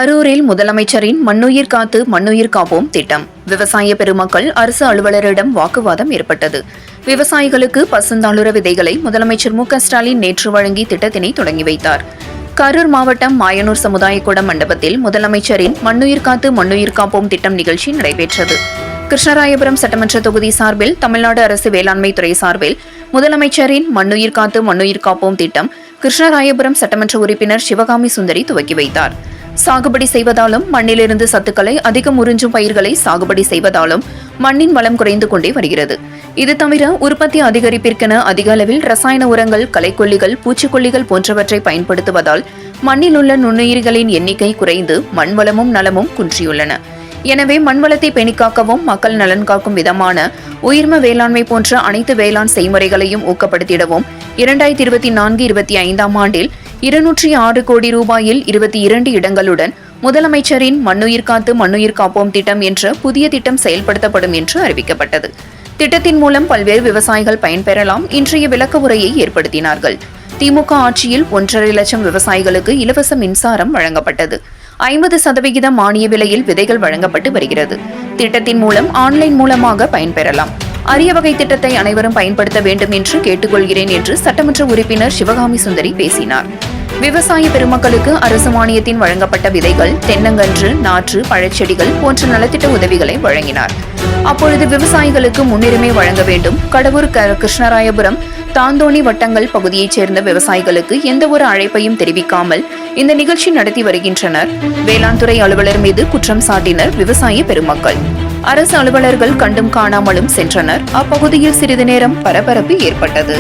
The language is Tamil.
கரூரில் முதலமைச்சரின் மண்ணுயிர் காத்து மண்ணுயிர் காப்போம் திட்டம். விவசாய பெருமக்கள் அரசு அலுவலரிடம் வாக்குவாதம் ஏற்பட்டது. விவசாயிகளுக்கு பசுந்தாளுர விதைகளை முதலமைச்சர் மு.க.ஸ்டாலின் நேற்று வழங்கி திட்டத்தினை தொடங்கி வைத்தார். கரூர் மாவட்டம் மாயனூர் சமுதாய கூட மண்டபத்தில் முதலமைச்சரின் மண்ணுயிர் காத்து மண்ணுயிர் காப்போம் திட்டம் நிகழ்ச்சி நடைபெற்றது. கிருஷ்ணராயபுரம் சட்டமன்ற தொகுதி சார்பில் தமிழ்நாடு அரசு வேளாண்மை துறை சார்பில் முதலமைச்சரின் மண்ணுயிர் காத்து மண்ணுயிர் காப்போம் திட்டம் கிருஷ்ணராயபுரம் சட்டமன்ற உறுப்பினர் சிவகாமி சுந்தரி துவக்கி வைத்தார். சாகுபடி செய்வதாலும் மண்ணிலிருந்து சத்துக்களை அதிகம் உறிஞ்சும் பயிர்களை சாகுபடி செய்வதாலும் மண்ணின் வளம் குறைந்து கொண்டே வருகிறது. இது தவிர உற்பத்தி அதிகரிப்பிற்கென அதிக அளவில் ரசாயன உரங்கள், களைக்கொல்லிகள், பூச்சிக்கொல்லிகள் போன்றவற்றை பயன்படுத்துவதால் மண்ணில் உள்ள நுண்ணுயிரிகளின் எண்ணிக்கை குறைந்து மண் வளமும் நலமும் குன்றியுள்ளன. எனவே மண்வளத்தை பேணிக்காக்கவும் மக்கள் நலன் காக்கும் விதமான உயிர்ம வேளாண்மை போன்ற அனைத்து வேளாண் செய்முறைகளையும் ஊக்கப்படுத்திடவும் 2024-25 ஆண்டில் 206 கோடி ரூபாயில் 22 இடங்களுடன் முதலமைச்சரின் மண்ணுயிர் காத்து மண்ணுயிர் காப்போம் திட்டம் என்ற புதிய திட்டம் செயல்படுத்தப்படும் என்று அறிவிக்கப்பட்டது. திட்டத்தின் மூலம் பல்வேறு விவசாயிகள் பயன்பெறலாம். இன்றைய விளக்க உரையை ஏற்படுத்தினார்கள். திமுக ஆட்சியில் 1.5 லட்சம் விவசாயிகளுக்கு இலவச மின்சாரம் வழங்கப்பட்டது. 50% மானிய விலையில் விதைகள் வழங்கப்பட்டு வருகிறது. திட்டத்தின் மூலம் ஆன்லைன் மூலமாக பயன்பெறலாம். அரிய வகை திட்டத்தை அனைவரும் பயன்படுத்த வேண்டும் என்று கேட்டுக்கொள்கிறேன் என்று சட்டமன்ற உறுப்பினர் சிவகாமி சுந்தரி பேசினார். விவசாய பெருமக்களுக்கு அரசு மானியத்தின் வழங்கப்பட்ட விதைகள், தென்னங்கன்று, நாற்று, பழச்செடிகள் போன்ற நலத்திட்ட உதவிகளை வழங்கினார். அப்பொழுது விவசாயிகளுக்கு முன்னுரிமை வழங்க வேண்டும். கடவூர், கிருஷ்ணராயபுரம், தாந்தோணி வட்டங்கள் பகுதியைச் சேர்ந்த விவசாயிகளுக்கு எந்த ஒரு அழைப்பையும் தெரிவிக்காமல் இந்த நிகழ்ச்சி நடத்தி வருகின்றனர். வேளாண் துறை அலுவலர் மீது குற்றம் சாட்டினர் விவசாய பெருமக்கள். அரசு அலுவலர்கள் கண்டும் காணாமலும் சென்றனர். அப்பகுதியில் சிறிது நேரம் பரபரப்பு ஏற்பட்டது.